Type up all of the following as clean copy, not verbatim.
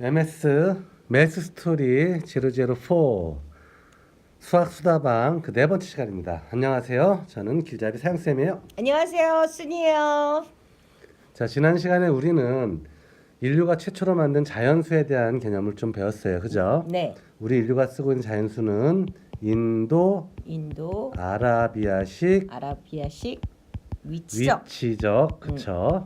MS 매스 스토리 004 수학 수다방 그 네 번째 시간입니다. 안녕하세요. 저는 길잡이 사영쌤이에요. 안녕하세요, 순이에요. 자, 지난 시간에 우리는 인류가 최초로 만든 자연수에 대한 개념을 좀 배웠어요. 그죠? 네, 우리 인류가 쓰고 있는 자연수는 인도 아라비아식 위치적. 위치적, 그쵸?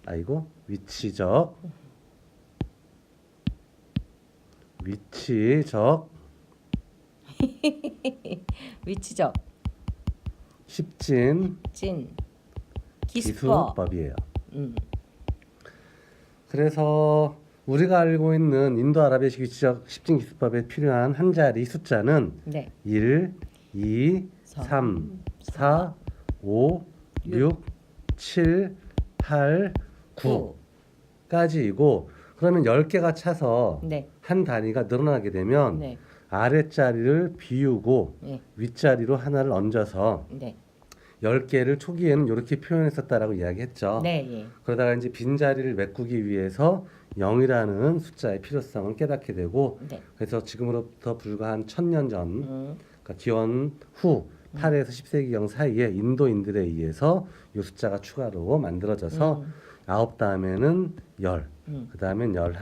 아이고, 위치적 위치적 십진 기수법. 기수법이에요. 음, 그래서 우리가 알고 있는 인도 아라비아식 위치적 십진 기수법에 필요한 한 자리 숫자는 네, 1, 2, 3, 4, 5, 6, 7, 8, 9까지이고 그러면 10개가 차서 네, 한 단위가 늘어나게 되면 네, 아랫자리를 비우고 네, 윗자리로 하나를 얹어서 네, 10개를 초기에는 이렇게 표현했었다라고 이야기했죠. 네, 예. 그러다가 이제 빈자리를 메꾸기 위해서 0이라는 숫자의 필요성을 깨닫게 되고 네. 그래서 지금으로부터 불과 한 1000년 전 음, 그러니까 기원 후 8에서 10세기경 사이에 인도인들에 의해서 이 숫자가 추가로 만들어져서 9 다음에는 10, 그 다음엔 11,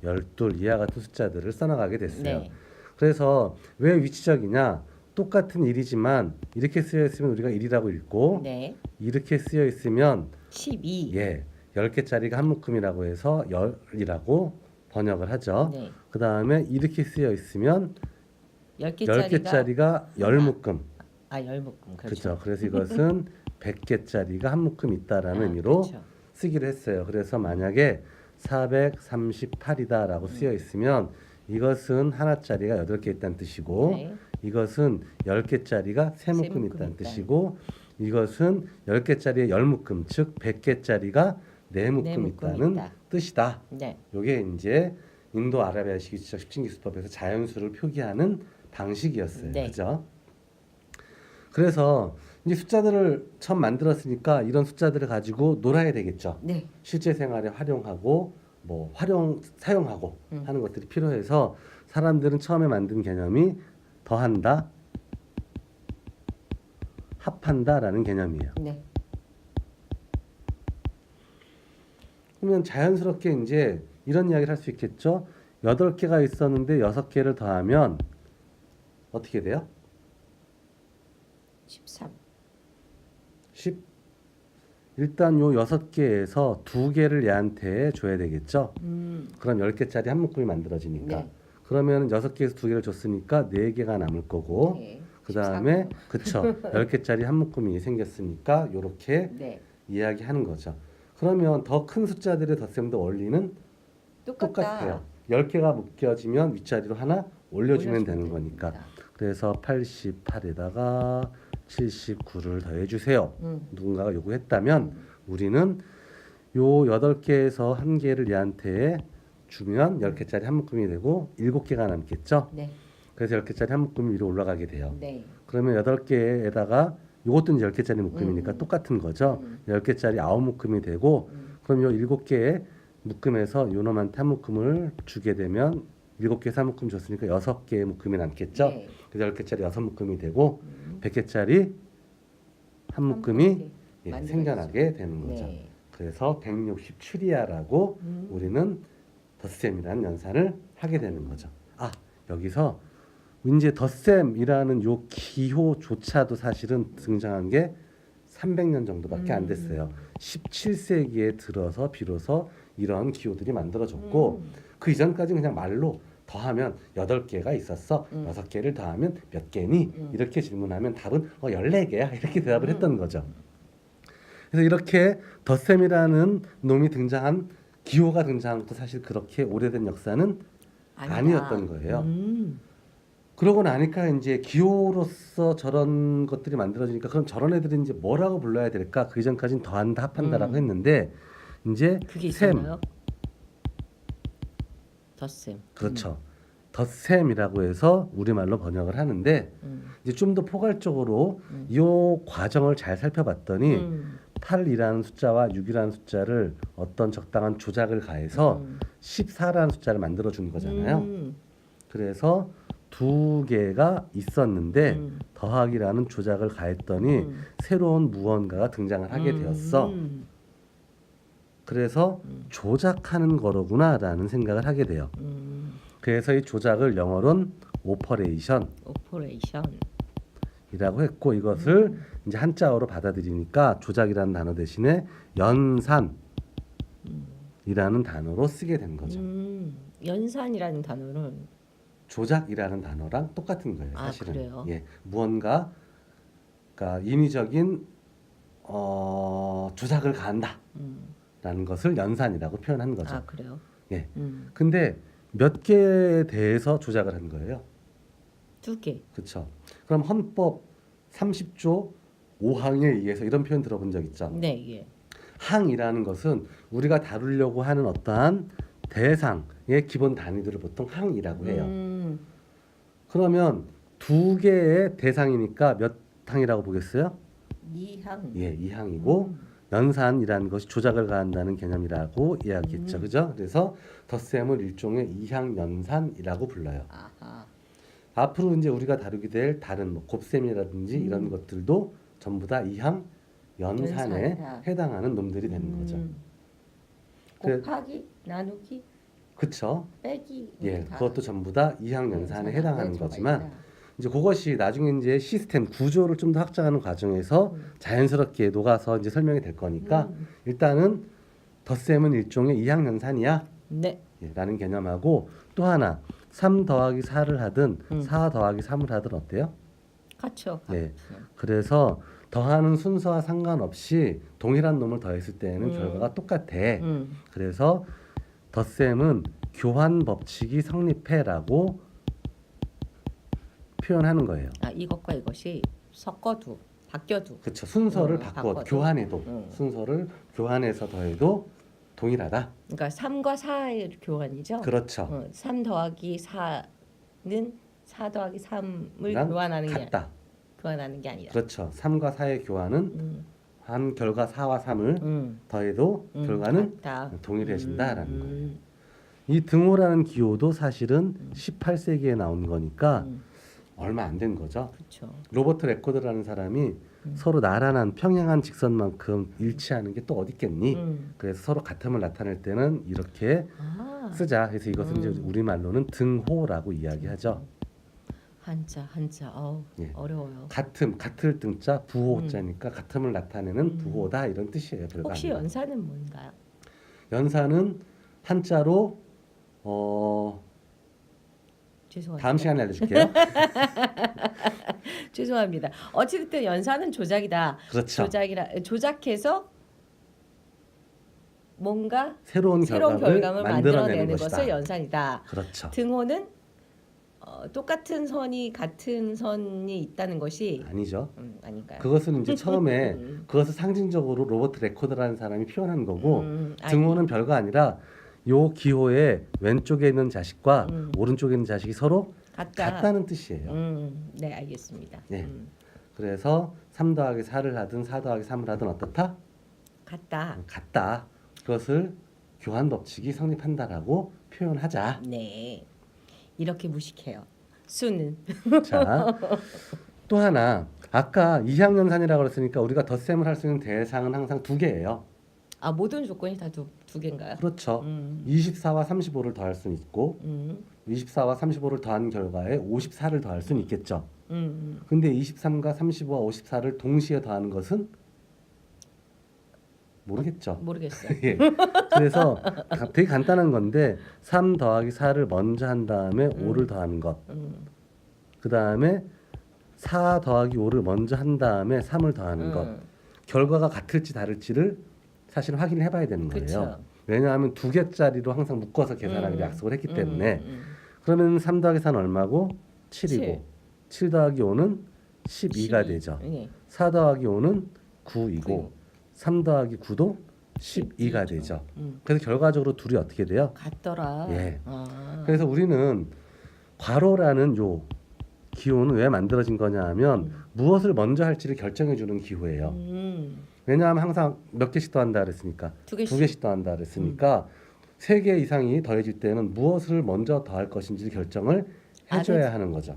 12 이와 같은 숫자들을 써나가게 됐어요. 네, 그래서 왜 위치적이냐? 똑같은 일이지만 이렇게 쓰여 있으면 우리가 1이라고 읽고 네. 이렇게 쓰여 있으면 12. 10개짜리가 한 묶음이라고 해서 10이라고 번역을 하죠. 네. 그 다음에 이렇게 쓰여 있으면 10개짜리가 10묶음. 열묶음. 그렇죠. 그렇죠. 그래서 이것은 100개짜리가 한 묶음 있다라는 의미로 그렇죠. 쓰기로 했어요. 그래서 만약에 438이다라고 쓰여 있으면 이것은 하나짜리가 8개 있다는 뜻이고 네. 이것은 10개짜리가 3묶음 묶음 있다는 있다. 뜻이고 이것은 10개짜리에 10묶음 즉 100개짜리가 4묶음 있다는 있다. 뜻이다. 네, 요게 이제 인도 아라비아식 위치적 십진기수법에서 자연수를 표기하는 방식이었어요. 네. 그죠? 그래서 이제 숫자들을 처음 만들었으니까 이런 숫자들을 가지고 놀아야 되겠죠. 네, 실제 생활에 활용하고 사용하고 하는 것들이 필요해서 사람들은 처음에 만든 개념이 더한다, 합한다라는 개념이에요. 네. 그러면 자연스럽게 이제 이런 이야기를 할 수 있겠죠. 8개가 있었는데 6개를 더하면 어떻게 돼요? 13. 10. 일단 요 6개에서 2개를 얘한테 줘야 되겠죠. 그럼 10개짜리 한 묶음이 만들어지니까. 네. 그러면 6개에서 2개를 줬으니까 4개가 남을 거고 네. 그 다음에 그쵸 10개짜리 한 묶음이 생겼으니까 요렇게 네. 이야기하는 거죠. 그러면 더 큰 숫자들의 덧셈도 원리는 똑같아요. 10개가 묶여지면 윗자리로 하나 올려주면 되는 거니까. 그래서 88에다가 79를 더해주세요. 누군가가 요구했다면 우리는 요 8개에서 한 개를 얘한테 주면 10개짜리 한 묶음이 되고 7개가 남겠죠. 네. 그래서 10개짜리 한 묶음이 위로 올라가게 돼요. 네. 그러면 8개에다가 요것도 이제 10개짜리 묶음이니까 똑같은 거죠. 10개짜리 9묶음이 되고 그럼 요 7개의 묶음에서 요놈한테 한 묶음을 주게 되면 7개에서 한 묶음 줬으니까 6개의 묶음이 남겠죠. 네. 그래서 10개짜리 6묶음이 되고 100개짜리 한 묶음이 생겨나게 되는 거죠. 네. 그래서 167이야라고 우리는 덧셈이라는 연산을 하게 되는 거죠. 아, 여기서 이제 덧셈이라는 요 기호조차도 사실은 등장한 게 300년 정도밖에 안 됐어요. 17세기에 들어서 비로소 이런 기호들이 만들어졌고 그 이전까지는 그냥 말로 더하면 8개가 있었어. 6개를 더하면 몇 개니? 이렇게 질문하면 답은 14개야. 이렇게 대답을 했던 거죠. 그래서 이렇게 덧셈이라는 놈이 등장한 기호가 등장한 것도 사실 그렇게 오래된 역사는 아니었던 거예요. 그러고 나니까 이제 기호로서 저런 것들이 만들어지니까 그럼 저런 애들이 이제 뭐라고 불러야 될까? 그 이전까지는 더한다, 합한다라고 했는데 이제 그게 셈, 있었나요? 덧셈. 그렇죠. 덧셈이라고 해서 우리말로 번역을 하는데 이제 좀 더 포괄적으로 이 과정을 잘 살펴봤더니 8이라는 숫자와 6이라는 숫자를 어떤 적당한 조작을 가해서 14라는 숫자를 만들어 주는 거잖아요. 그래서 두 개가 있었는데 더하기라는 조작을 가했더니 새로운 무언가가 등장을 하게 되었어. 그래서 조작하는 거로구나라는 생각을 하게 돼요. 그래서 이 조작을 영어로는 오퍼레이션이라고 오퍼레이션. 했고 이것을 이제 한자어로 받아들이니까 조작이라는 단어 대신에 연산이라는 단어로 쓰게 된 거죠. 연산이라는 단어는 조작이라는 단어랑 똑같은 거예요. 아, 사실은. 그래요? 예, 무언가 그러니까 인위적인 조작을 가한다라는 것을 연산이라고 표현한 거죠. 아, 그래요? 예. 근데 몇 개에 대해서 조작을 한 거예요? 2개. 그렇죠. 그럼 헌법 30조 5항에 의해서 이런 표현 들어본 적 있죠? 네, 예. 항이라는 것은 우리가 다루려고 하는 어떠한 대상의 기본 단위들을 보통 항이라고 해요. 그러면 두 개의 대상이니까 몇 항이라고 보겠어요? 2항. 예, 2항이고 연산이라는 것이 조작을 가한다는 개념이라고 이야기했죠. 그죠? 그래서 덧셈을 일종의 2항 연산이라고 불러요. 아하. 앞으로 이제 우리가 다루게 될 다른 뭐 곱셈이라든지 이런 것들도 전부 다 2항 연산에 연산이다. 해당하는 놈들이 되는 거죠. 그- 곱하기, 나누기, 그쵸? 빼기. 예, 다 그것도 전부 다 2항 연산에 해당하는 들어가 거지만 있다. 이제 그것이 나중에 이제 시스템 구조를 좀 더 확장하는 과정에서 자연스럽게 녹아서 이제 설명이 될 거니까 일단은 덧셈은 일종의 2항 연산이야 네. 예, 라는 개념하고 또 하나 3 더하기 4를 하든 4 더하기 3을 하든 어때요? 같죠. 예. 그래서 더하는 순서와 상관없이 동일한 놈을 더했을 때는 결과가 똑같아. 그래서 덧셈은 교환 법칙이 성립해라고 표현하는 거예요. 아, 이것과 이것이 섞어도 바뀌어도. 그렇죠. 순서를 바꿔 바꿔도. 교환해도 순서를 교환해서 더해도 동일하다. 그러니까 3과 4의 교환이죠. 그렇죠. 3 더하기 4는 4 더하기 3을 랑 교환하는 같다. 교환하는 게 아니라. 그렇죠. 3과 4의 교환은 한 결과 4와 3을 더해도 결과는 같다. 동일해진다라는 거예요. 이 등호라는 기호도 사실은 18세기에 나온 거니까 얼마 안 된 거죠. 그렇죠. 로버트 레코드라는 사람이 서로 나란한 평행한 직선만큼 일치하는 게 또 어디 있겠니? 그래서 서로 같음을 나타낼 때는 이렇게 아, 쓰자. 그래서 이것은 이제 우리말로는 등호라고 이야기하죠. 한자. 어우, 예. 어려워요. 같음, 같을 등자, 부호자니까 같음을 나타내는 부호다 이런 뜻이에요. 별거 혹시 아니라. 연산은 뭔가요? 연산은 한자로 죄송합니다. 다음 시간에 알려줄게요. 죄송합니다. 어찌됐든 연산은 조작이다. 그렇죠. 조작해서 뭔가 새로운 결과물 결과를 만들어내는 것이다. 것을 연산이다. 그렇죠. 등호는 똑같은 선이 같은 선이 있다는 것이 아니죠. 아닌가요? 그것은 이제 처음에 그것을 상징적으로 로버트 레코드라는 사람이 표현한 거고 등호는 별거 아니라 요 기호의 왼쪽에 있는 자식과 오른쪽에 있는 자식이 서로 같다는 뜻이에요. 네, 알겠습니다. 예. 그래서 3 더하기 4를 하든 4 더하기 3을 하든 어떻다? 같다. 같다. 그것을 교환 법칙이 성립한다라고 표현하자. 네, 이렇게 무식해요. 수는 자, 또 하나 아까 이항연산이라고 그랬으니까 우리가 덧셈을 할 수 있는 대상은 항상 두 개예요. 아, 모든 조건이 다 두 개인가요? 그렇죠. 24와 35를 더할 수는 있고 24와 35를 더한 결과에 54를 더할 수는 있겠죠. 근데 23과 35와 54를 동시에 더하는 것은 모르겠죠. 모르겠어요. 예. 그래서 되게 간단한 건데 3 더하기 4를 먼저 한 다음에 5를 더하는 것. 그 다음에 4 더하기 5를 먼저 한 다음에 3을 더하는 것. 결과가 같을지 다를지를 사실 확인을 해봐야 되는 거예요. 그쵸. 왜냐하면 두 개짜리로 항상 묶어서 계산하기로 약속을 했기 때문에 그러면 3 더하기 4는 얼마고? 7이고 7 더하기 5는 12가 12. 되죠. 네. 4 더하기 5는 9이고 9. 3 더하기 9도 12가 되죠. 그래서 결과적으로 둘이 어떻게 돼요? 같더라. 예. 아. 그래서 우리는 괄호라는 요 기호는 왜 만들어진 거냐 하면 무엇을 먼저 할지를 결정해 주는 기호예요. 왜냐하면 항상 몇 개씩 더한다 그랬으니까 두 개씩. 두 개씩 더한다 그랬으니까 세 개 이상이 더해질 때는 무엇을 먼저 더할 것인지 결정을 해줘야 하는 거죠.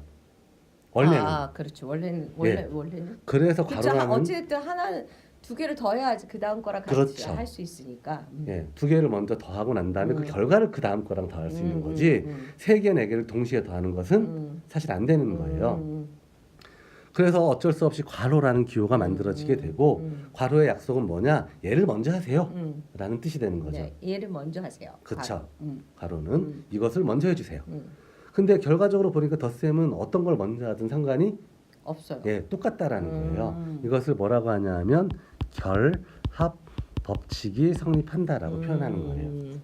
원래는. 아, 그렇죠. 원래는 예. 원래는. 그래서 그렇죠. 괄호라는 어쨌든 하나 두 개를 더해야지 그 다음 거랑 같이 그렇죠. 할 수 있으니까. 예, 두 개를 먼저 더하고 난 다음에 그 결과를 그 다음 거랑 더할 수 있는 거지 음. 세 개, 네 개를 동시에 더하는 것은 사실 안 되는 거예요. 그래서 어쩔 수 없이 괄호라는 기호가 만들어지게 되고 괄호의 약속은 뭐냐? 얘를 먼저 하세요 라는 뜻이 되는 거죠. 네, 얘를 먼저 하세요. 그렇죠. 바로. 괄호는 이것을 먼저 해주세요. 근데 결과적으로 보니까 덧셈은 어떤 걸 먼저 하든 상관이 없어요. 예, 똑같다라는 거예요. 이것을 뭐라고 하냐면 결합 법칙이 성립한다라고 표현하는 거예요.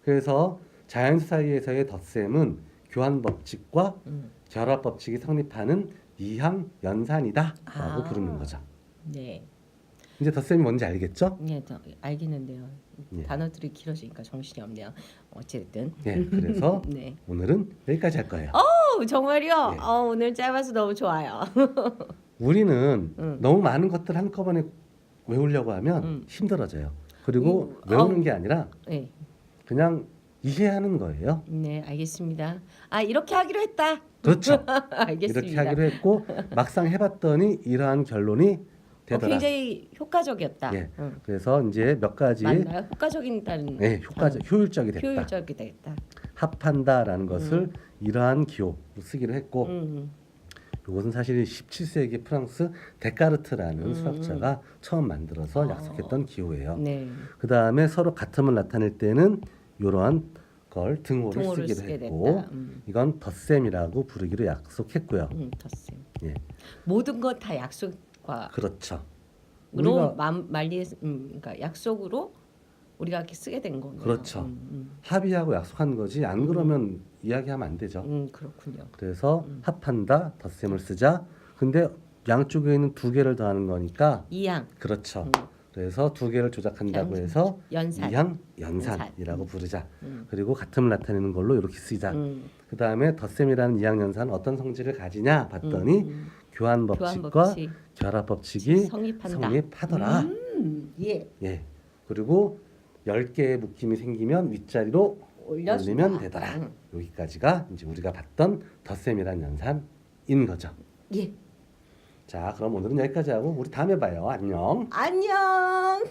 그래서 자연수 사이에서의 덧셈은 교환 법칙과 결합 법칙이 성립하는 이항 연산이다라고 부르는 거죠. 네. 이제 덧셈이 뭔지 알겠죠? 네, 알겠는데요. 예. 단어들이 길어지니까 정신이 없네요. 어쨌든. 예, 그래서 네. 오늘은 여기까지 할 거예요. 정말요? 예. 오늘 짧아서 너무 좋아요. 우리는 너무 많은 것들 한꺼번에 외우려고 하면 힘들어져요. 그리고 외우는 게 아니라 네. 그냥 이해하는 거예요. 네, 알겠습니다. 아, 이렇게 하기로 했다. 그렇죠. 알겠습니다. 이렇게 하기로 했고 막상 해봤더니 이러한 결론이 되더라. 굉장히 효과적이었다. 예. 그래서 이제 몇 가지 맞나요? 효과적이다는 예, 효율적이 됐다. 효율적이다 했다. 합한다라는 것을 이러한 기호로 쓰기로 했고 음. 이것은 사실 17세기 프랑스 데카르트라는 수학자가 처음 만들어서 약속했던 기호예요. 네. 그 다음에 서로 같음을 나타낼 때는 이러한 걸 등호를 등호를 쓰기로 쓰게 했고 됐다. 이건 덧셈이라고 부르기로 약속했고요. 덧셈. 예, 모든 것 다 약속과 그렇죠. 로 그러니까 약속으로 우리가 이렇게 쓰게 된 거네요. 그렇죠. 합의하고 약속한 거지 안 그러면 이야기하면 안 되죠. 그렇군요. 그래서 합한다 덧셈을 쓰자. 근데 양쪽에 있는 두 개를 더하는 거니까 이항. 그렇죠. 그래서 두 개를 조작한다고 해서 연산. 이항 연산이라고 부르자. 그리고 같음을 나타내는 걸로 이렇게 쓰자. 그 다음에 덧셈이라는 이항 연산은 어떤 성질을 가지냐 봤더니 교환 법칙과 법칙. 결합 법칙이 성립한다. 성립하더라. 예. 예. 그리고 10개의 묶임이 생기면 윗자리로 올리면 되더라. 여기까지가 이제 우리가 봤던 덧셈이란 연산인 거죠. 예. 자, 그럼 오늘은 여기까지 하고 우리 다음에 봐요. 안녕. 안녕.